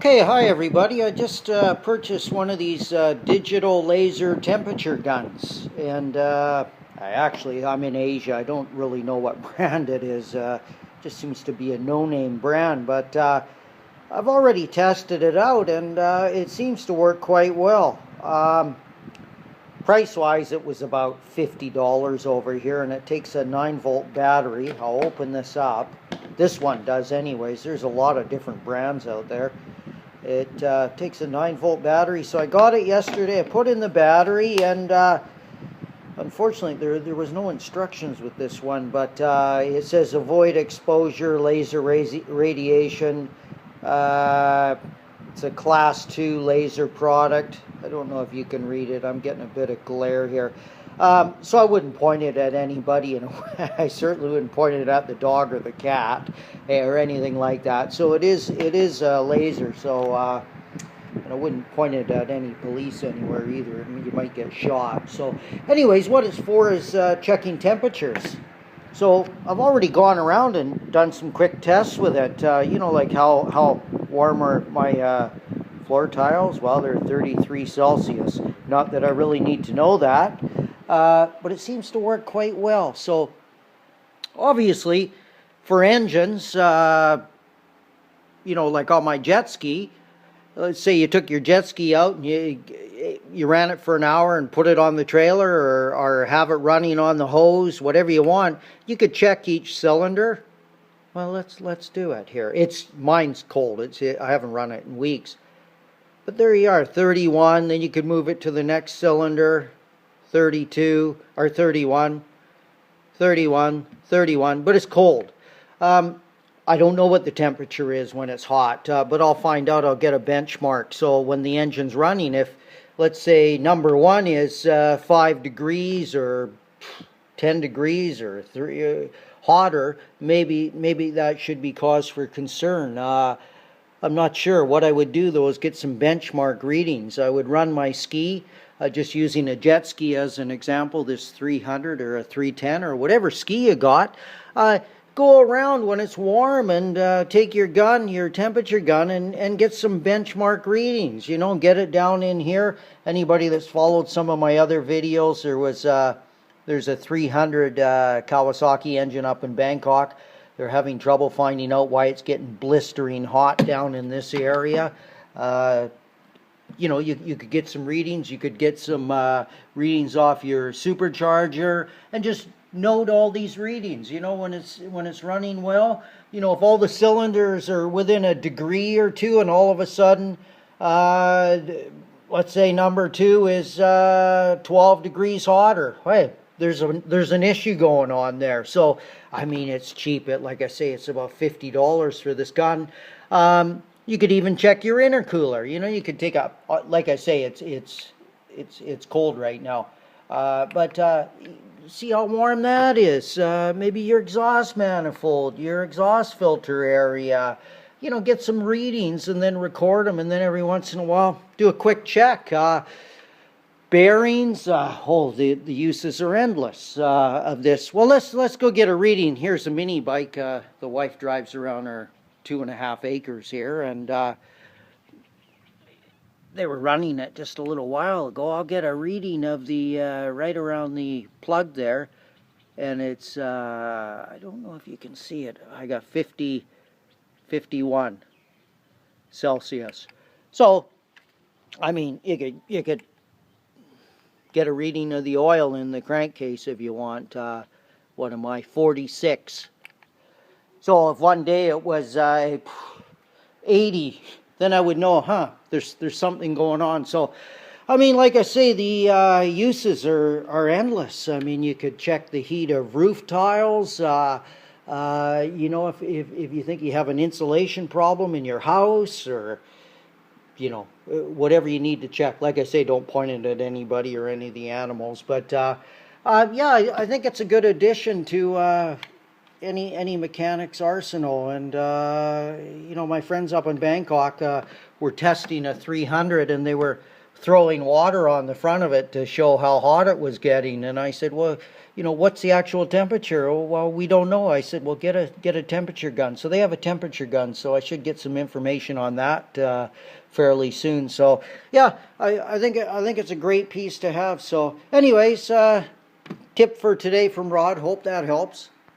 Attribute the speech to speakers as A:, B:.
A: Okay, hi everybody. I just purchased one of these digital laser temperature guns, and I'm in Asia. I don't really know what brand it is. Just seems to be a no-name brand, but I've already tested it out, and it seems to work quite well. Price-wise, it was about $50 over here, and it takes a 9-volt battery. I'll open this up. This one does anyways. There's a lot of different brands out there. It takes a 9-volt battery, so I got it yesterday. I put in the battery, and unfortunately there was no instructions with this one, but it says avoid exposure, laser radiation. It's a class 2 laser product. I don't know if you can read it. I'm getting a bit of glare here. So I wouldn't point it at anybody, and I certainly wouldn't point it at the dog or the cat or anything like that. So it is a laser, so and I wouldn't point it at any police anywhere either. I mean, you might get shot. So anyways, what it's for is checking temperatures. So I've already gone around and done some quick tests with it. You know, like how warm are my floor tiles? Well, they're 33 Celsius. Not that I really need to know that. But it seems to work quite well. So obviously for engines, you know, like on my jet ski, let's say you took your jet ski out and you ran it for an hour and put it on the trailer, or have it running on the hose, whatever you want, you could check each cylinder. Well, let's do it here. Mine's cold. I haven't run it in weeks. But there you are, 31. Then you could move it to the next cylinder. 32 or 31, 31, 31, but it's cold. I don't know what the temperature is when it's hot, but I'll find out. I'll get a benchmark. So when the engine's running, if let's say number 1 is 5 degrees or 10 degrees or 3 hotter, maybe that should be cause for concern. I'm not sure. What I would do though is get some benchmark readings. I would run my ski. Just using a jet ski as an example, this 300 or a 310 or whatever ski you got, go around when it's warm and take your gun, your temperature gun, and get some benchmark readings. You know, get it down in here. Anybody that's followed some of my other videos, there's a 300 Kawasaki engine up in Bangkok. They're having trouble finding out why it's getting blistering hot down in this area. You know, you could get some readings. You could get some readings off your supercharger, and just note all these readings. You know, when it's running well. You know, if all the cylinders are within a degree or two, and all of a sudden, let's say number 2 is 12 degrees hotter. Hey, there's an issue going on there. So I mean, it's cheap. Like I say, it's about $50 for this gun. You could even check your intercooler. You know, you could take like I say, it's cold right now. But see how warm that is. Maybe your exhaust manifold, your exhaust filter area. You know, get some readings and then record them, and then every once in a while do a quick check. Bearings. The uses are endless of this. Well, let's go get a reading. Here's a mini bike. The wife drives around her 2.5 acres here, and they were running it just a little while ago. I'll get a reading of the right around the plug there, and it's I don't know if you can see it. I got 51 Celsius. So I mean, you could get a reading of the oil in the crankcase if you want. What am I, 46? So if one day it was 80, then I would know, there's something going on. So, I mean, like I say, the uses are endless. I mean, you could check the heat of roof tiles. You know, if you think you have an insulation problem in your house, or you know, whatever you need to check. Like I say, don't point it at anybody or any of the animals. But yeah, I think it's a good addition to any mechanic's arsenal. And you know, my friends up in Bangkok were testing a 300, and they were throwing water on the front of it to show how hot it was getting. And I said, well, what's the actual temperature? Oh, well, we don't know. I said, well, get a temperature gun. So they have a temperature gun, so I should get some information on that fairly soon. So yeah, I think it's a great piece to have. So anyways, tip for today from Rod. Hope that helps.